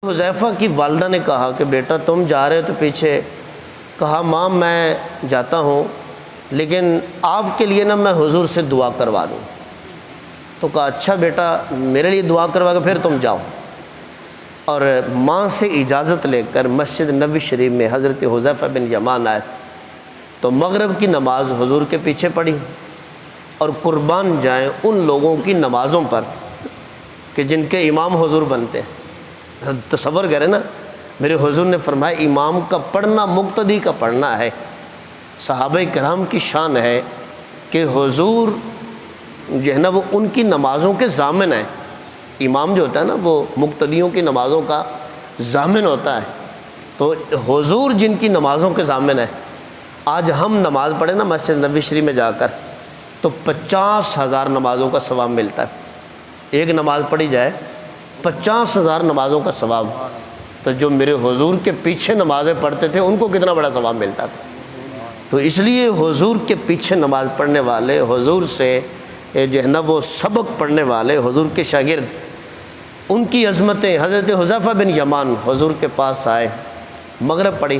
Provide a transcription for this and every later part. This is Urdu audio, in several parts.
حذیفہ کی والدہ نے کہا کہ بیٹا تم جا رہے ہو تو پیچھے، کہا ماں میں جاتا ہوں لیکن آپ کے لیے نا میں حضور سے دعا کروا دوں۔ تو کہا اچھا بیٹا میرے لیے دعا کروا کے پھر تم جاؤ۔ اور ماں سے اجازت لے کر مسجد نبوی شریف میں حضرت حذیفہ بن یمان آئے تو مغرب کی نماز حضور کے پیچھے پڑھی، اور قربان جائیں ان لوگوں کی نمازوں پر کہ جن کے امام حضور بنتے ہیں۔ تصور کریں نا، میرے حضور نے فرمایا امام کا پڑھنا مقتدی کا پڑھنا ہے۔ صحابہ کرام کی شان ہے کہ حضور جو ہے نا وہ ان کی نمازوں کے ضامن ہیں۔ امام جو ہوتا ہے نا وہ مقتدیوں کی نمازوں کا ضامن ہوتا ہے، تو حضور جن کی نمازوں کے ضامن ہیں، آج ہم نماز پڑھیں نا مسجد نبوی شریف میں جا کر تو 50,000 نمازوں کا ثواب ملتا ہے۔ ایک نماز پڑھی جائے 50,000 نمازوں کا ثواب، تو جو میرے حضور کے پیچھے نمازیں پڑھتے تھے ان کو کتنا بڑا ثواب ملتا تھا۔ تو اس لیے حضور کے پیچھے نماز پڑھنے والے، حضور سے جو ہے نا وہ سبق پڑھنے والے، حضور کے شاگرد، ان کی عظمتیں۔ حضرت حذیفہ بن یمان حضور کے پاس آئے، مغرب پڑھی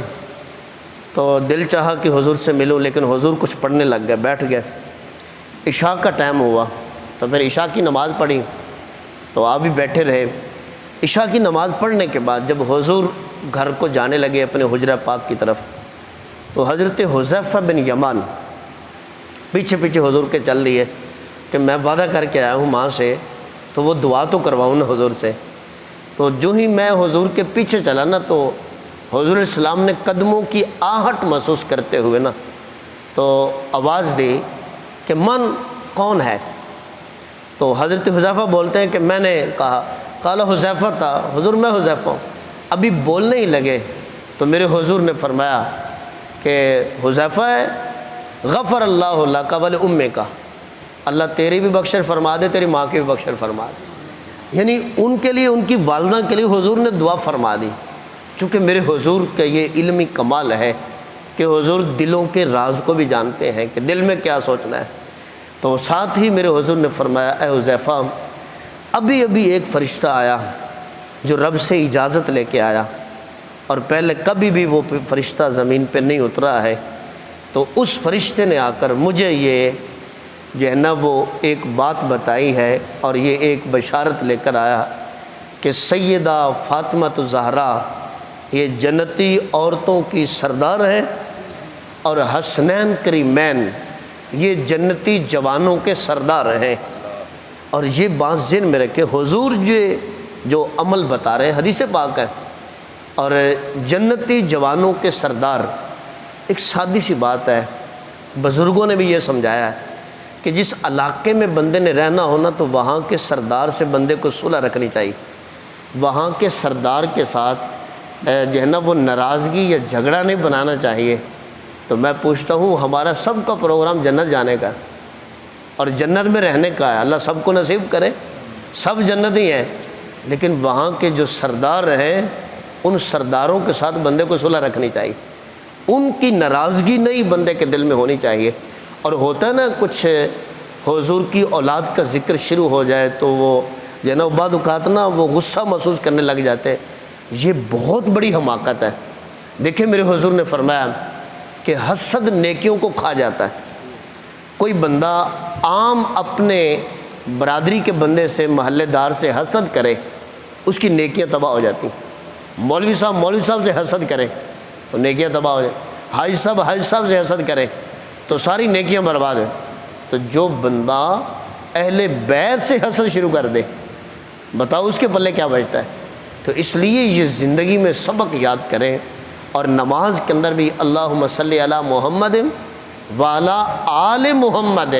تو دل چاہا کہ حضور سے ملوں، لیکن حضور کچھ پڑھنے لگ گئے، بیٹھ گئے۔ عشاء کا ٹائم ہوا تو پھر عشاء کی نماز پڑھی تو آپ بھی بیٹھے رہے۔ عشاء کی نماز پڑھنے کے بعد جب حضور گھر کو جانے لگے اپنے حجرہ پاک کی طرف، تو حضرت حذیفہ بن یمان پیچھے پیچھے حضور کے چل دیے کہ میں وعدہ کر کے آیا ہوں ماں سے، تو وہ دعا تو کرواؤں نا حضور سے۔ تو جو ہی میں حضور کے پیچھے چلا نا تو حضور علیہ السلام نے قدموں کی آہٹ محسوس کرتے ہوئے نا تو آواز دی کہ من کون ہے؟ تو حضرت حذیفہ بولتے ہیں کہ میں نے کہا، قال حذیفہ تھا، حضور میں حذیفہ ہوں۔ ابھی بولنے ہی لگے تو میرے حضور نے فرمایا کہ حذیفہ ہے، غفر اللہ لک ولأمک، اللہ تیری بھی بخشش فرما دے، تیری ماں کی بھی بخشش فرما دے۔ یعنی ان کے لیے، ان کی والدہ کے لیے حضور نے دعا فرما دی۔ چونکہ میرے حضور کا یہ علمی کمال ہے کہ حضور دلوں کے راز کو بھی جانتے ہیں کہ دل میں کیا سوچنا ہے۔ تو ساتھ ہی میرے حضور نے فرمایا اے حذیفہ، ابھی ابھی ایک فرشتہ آیا جو رب سے اجازت لے کے آیا، اور پہلے کبھی بھی وہ فرشتہ زمین پہ نہیں اترا ہے۔ تو اس فرشتے نے آ کر مجھے یہ جو ہے نا وہ ایک بات بتائی ہے، اور یہ ایک بشارت لے کر آیا کہ سیدہ فاطمہ الزہرا یہ جنتی عورتوں کی سردار ہے، اور حسنین کریمین یہ جنتی جوانوں کے سردار ہیں۔ اور یہ بات ذہن میں رکھے، حضور جو عمل بتا رہے ہیں حدیث پاک ہے، اور جنتی جوانوں کے سردار، ایک سادی سی بات ہے، بزرگوں نے بھی یہ سمجھایا ہے کہ جس علاقے میں بندے نے رہنا ہونا تو وہاں کے سردار سے بندے کو صلح رکھنی چاہیے، وہاں کے سردار کے ساتھ جو ہے نا وہ ناراضگی یا جھگڑا نہیں بنانا چاہیے۔ تو میں پوچھتا ہوں ہمارا سب کا پروگرام جنت جانے کا اور جنت میں رہنے کا ہے، اللہ سب کو نصیب کرے، سب جنت ہی ہیں، لیکن وہاں کے جو سردار ہیں ان سرداروں کے ساتھ بندے کو صلح رکھنی چاہیے، ان کی ناراضگی نہیں بندے کے دل میں ہونی چاہیے۔ اور ہوتا ہے نا کچھ حضور کی اولاد کا ذکر شروع ہو جائے تو وہ جو ہے نا بعض اوقات نا وہ غصہ محسوس کرنے لگ جاتے ہیں، یہ بہت بڑی حماقت ہے۔ دیکھیں میرے حضور نے فرمایا کہ حسد نیکیوں کو کھا جاتا ہے۔ کوئی بندہ عام اپنے برادری کے بندے سے، محلے دار سے حسد کرے، اس کی نیکیاں تباہ ہو جاتی ہیں۔ مولوی صاحب سے حسد کرے تو نیکیاں تباہ ہو جاتی، حاجی صاحب سے حسد کرے تو ساری نیکیاں برباد ہیں۔ تو جو بندہ اہل بیت سے حسد شروع کر دے، بتاؤ اس کے پلے کیا بچتا ہے۔ تو اس لیے یہ زندگی میں سبق یاد کریں، اور نماز کے اندر بھی اللہم صلی علی محمد وعلی آل محمد،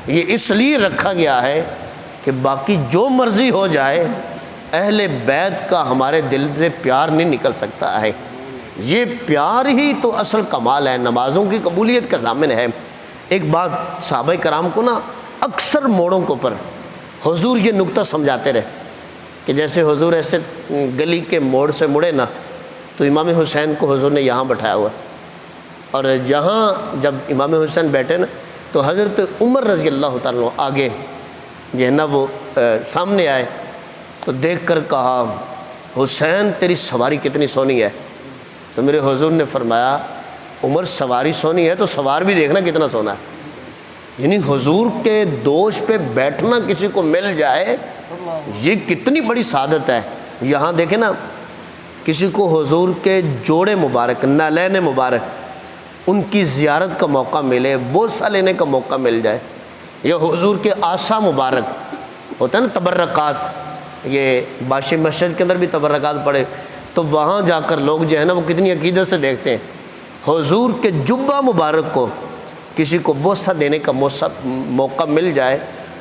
یہ اس لیے رکھا گیا ہے کہ باقی جو مرضی ہو جائے اہل بیت کا ہمارے دل سے پیار نہیں نکل سکتا ہے۔ یہ پیار ہی تو اصل کمال ہے، نمازوں کی قبولیت کا ضامن ہے۔ ایک بات صحابہ کرام کو نا اکثر موڑوں کے اوپر حضور یہ نقطہ سمجھاتے رہے کہ جیسے حضور ایسے گلی کے موڑ سے مڑے نا تو امام حسین کو حضور نے یہاں بٹھایا ہوا، اور یہاں جب امام حسین بیٹھے نا تو حضرت عمر رضی اللہ تعالیٰ آگے جو ہے نا وہ سامنے آئے تو دیکھ کر کہا حسین تیری سواری کتنی سونی ہے؟ تو میرے حضور نے فرمایا عمر سواری سونی ہے تو سوار بھی دیکھنا کتنا سونا ہے۔ یعنی حضور کے دوش پہ بیٹھنا کسی کو مل جائے یہ کتنی بڑی سعادت ہے۔ یہاں دیکھیں نا، کسی کو حضور کے جوڑے مبارک، نالین مبارک، ان کی زیارت کا موقع ملے، بوسہ لینے کا موقع مل جائے، یا حضور کے آسا مبارک ہوتا ہے نا تبرکات، یہ باشی مسجد کے اندر بھی تبرکات پڑے تو وہاں جا کر لوگ جو ہے نا وہ کتنی عقیدت سے دیکھتے ہیں۔ حضور کے جبہ مبارک کو کسی کو بوسہ دینے کا موقع مل جائے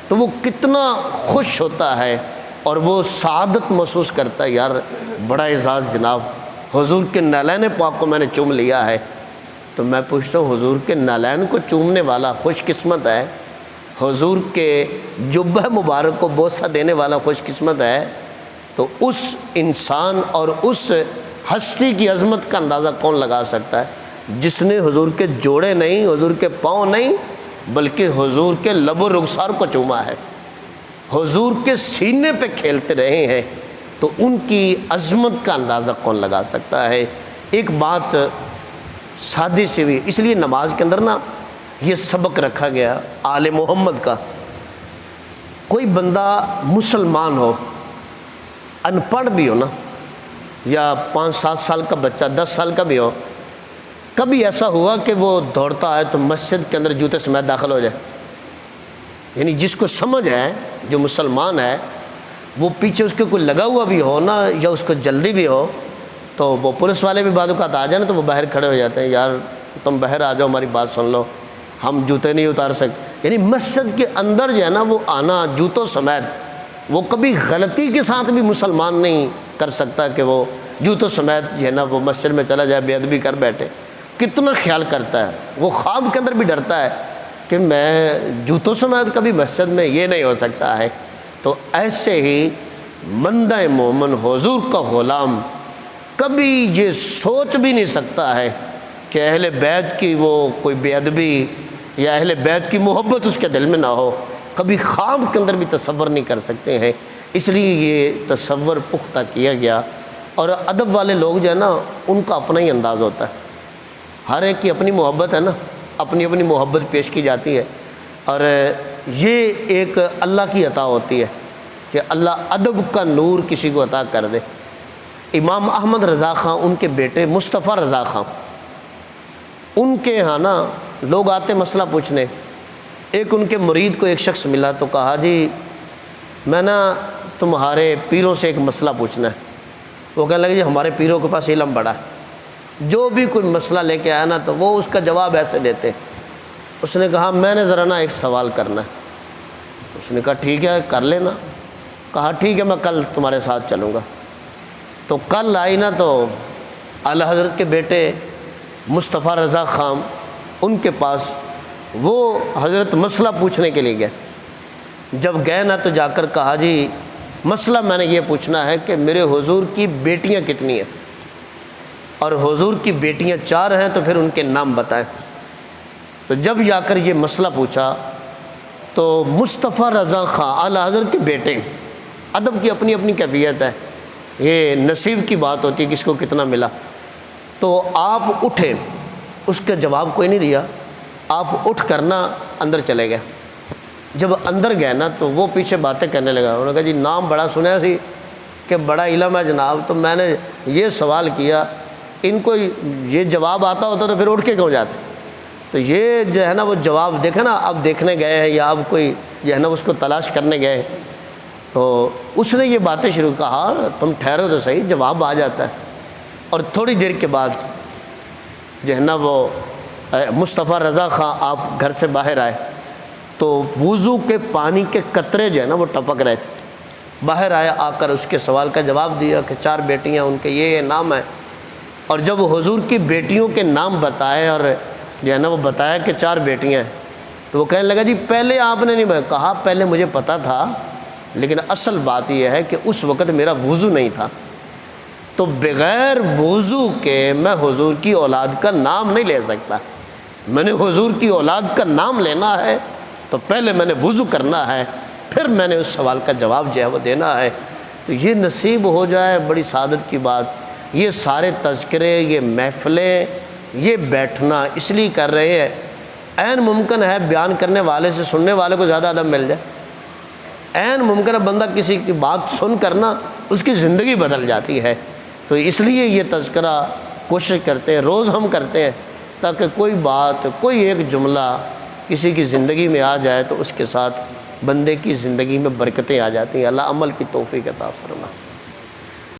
تو وہ کتنا خوش ہوتا ہے اور وہ سعادت محسوس کرتا ہے، یار بڑا اعزاز جناب، حضور کے نالین پاک کو میں نے چوم لیا ہے۔ تو میں پوچھتا ہوں حضور کے نالین کو چومنے والا خوش قسمت ہے، حضور کے جبہ مبارک کو بوسہ دینے والا خوش قسمت ہے، تو اس انسان اور اس ہستی کی عظمت کا اندازہ کون لگا سکتا ہے جس نے حضور کے جوڑے نہیں، حضور کے پاؤں نہیں، بلکہ حضور کے لب و رخسار کو چوما ہے، حضور کے سینے پہ کھیلتے رہے ہیں، تو ان کی عظمت کا اندازہ کون لگا سکتا ہے۔ ایک بات سادی سی بھی، اس لیے نماز کے اندر نا یہ سبق رکھا گیا آل محمد کا۔ کوئی بندہ مسلمان ہو، ان پڑھ بھی ہو نا، یا 5-7 سال کا بچہ 10 سال کا بھی ہو، کبھی ایسا ہوا کہ وہ دوڑتا ہے تو مسجد کے اندر جوتے سمیت داخل ہو جائے؟ یعنی جس کو سمجھ ہے، جو مسلمان ہے، وہ پیچھے اس کے کوئی لگا ہوا بھی ہو نا، یا اس کو جلدی بھی ہو، تو وہ پولیس والے بھی بعد اوقات آ جائیں نا تو وہ باہر کھڑے ہو جاتے ہیں، یار تم باہر آ جاؤ، ہماری بات سن لو، ہم جوتے نہیں اتار سکتے۔ یعنی مسجد کے اندر جو ہے نا وہ آنا جوتوں سمیت، وہ کبھی غلطی کے ساتھ بھی مسلمان نہیں کر سکتا کہ وہ جوتوں سمیت جو ہے نا وہ مسجد میں چلا جائے، بے ادبی کر بیٹھے۔ کتنا خیال کرتا ہے، وہ خواب کے اندر بھی ڈرتا ہے کہ میں جوتوں سمیت کبھی مسجد میں، یہ نہیں ہو سکتا ہے۔ تو ایسے ہی بندہ مومن، حضور کا غلام، کبھی یہ سوچ بھی نہیں سکتا ہے کہ اہل بیت کی وہ کوئی بے ادبی یا اہل بیت کی محبت اس کے دل میں نہ ہو، کبھی خواب کے اندر بھی تصور نہیں کر سکتے ہیں۔ اس لیے یہ تصور پختہ کیا گیا۔ اور ادب والے لوگ جو ہے نا ان کا اپنا ہی انداز ہوتا ہے، ہر ایک کی اپنی محبت ہے نا، اپنی اپنی محبت پیش کی جاتی ہے، اور یہ ایک اللہ کی عطا ہوتی ہے کہ اللہ ادب کا نور کسی کو عطا کر دے۔ امام احمد رضا خان، ان کے بیٹے مصطفیٰ رضا خان، ان کے ہاں نا لوگ آتے مسئلہ پوچھنے۔ ایک ان کے مرید کو ایک شخص ملا تو کہا جی میں نا تمہارے پیروں سے ایک مسئلہ پوچھنا ہے۔ وہ کہنے لگے جی ہمارے پیروں کے پاس علم بڑا ہے، جو بھی کوئی مسئلہ لے کے آیا نا تو وہ اس کا جواب ایسے دیتے۔ اس نے کہا میں نے ذرا نا ایک سوال کرنا ہے۔ اس نے کہا ٹھیک ہے کر لینا۔ کہا ٹھیک ہے میں کل تمہارے ساتھ چلوں گا۔ تو کل آئی نا تو اعلی حضرت کے بیٹے مصطفیٰ رضا خان، ان کے پاس وہ حضرت مسئلہ پوچھنے کے لیے گئے۔ جب گئے نا تو جا کر کہا جی مسئلہ میں نے یہ پوچھنا ہے کہ میرے حضور کی بیٹیاں کتنی ہیں، اور حضور کی بیٹیاں 4 ہیں تو پھر ان کے نام بتائیں۔ تو جب جا کر یہ مسئلہ پوچھا تو مصطفیٰ رضا خان اعلی حضرت کے بیٹے، ادب کی اپنی اپنی کیفیت ہے، یہ نصیب کی بات ہوتی ہے کس کو کتنا ملا۔ تو آپ اٹھے، اس کا جواب کوئی نہیں دیا، آپ اٹھ کر نا اندر چلے گئے۔ جب اندر گئے نا تو وہ پیچھے باتیں کرنے لگا۔ انہوں نے کہا جی نام بڑا سنا سی کہ بڑا علم ہے جناب، تو میں نے یہ سوال کیا، ان کو یہ جواب آتا ہوتا تو پھر اٹھ کے کیوں جاتے؟ تو یہ جو ہے نا وہ جواب دیکھا نا، اب دیکھنے گئے ہیں یا اب کوئی جو ہے نا اس کو تلاش کرنے گئے، تو اس نے یہ باتیں شروع کہا تم ٹھہرو تو صحیح، جواب آ جاتا ہے۔ اور تھوڑی دیر کے بعد جو ہے نا وہ مصطفیٰ رضا خان آپ گھر سے باہر آئے تو وضو کے پانی کے قطرے جو ہے نا وہ ٹپک رہے تھے۔ باہر آیا، آ کر اس کے سوال کا جواب دیا کہ 4 بیٹیاں، ان کے یہ نام ہیں۔ اور جب حضور کی بیٹیوں کے نام بتائے اور جو ہے نا وہ بتایا کہ 4 بیٹیاں ہیں، تو وہ کہنے لگا جی پہلے آپ نے نہیں کہا، پہلے مجھے پتا تھا، لیکن اصل بات یہ ہے کہ اس وقت میرا وضو نہیں تھا، تو بغیر وضو کے میں حضور کی اولاد کا نام نہیں لے سکتا۔ میں نے حضور کی اولاد کا نام لینا ہے تو پہلے میں نے وضو کرنا ہے، پھر میں نے اس سوال کا جواب جو ہے وہ دینا ہے۔ تو یہ نصیب ہو جائے بڑی سعادت کی بات۔ یہ سارے تذکرے، یہ محفلیں، یہ بیٹھنا اس لیے کر رہے ہیں، عین ممکن ہے بیان کرنے والے سے سننے والے کو زیادہ ادب مل جائے، عین ممکن ہے بندہ کسی کی بات سن کر نا اس کی زندگی بدل جاتی ہے۔ تو اس لیے یہ تذکرہ کوشش کرتے ہیں، روز ہم کرتے ہیں، تاکہ کوئی بات، کوئی ایک جملہ کسی کی زندگی میں آ جائے تو اس کے ساتھ بندے کی زندگی میں برکتیں آ جاتی ہیں۔ اللہ عمل کی توفیق عطا فرمائے۔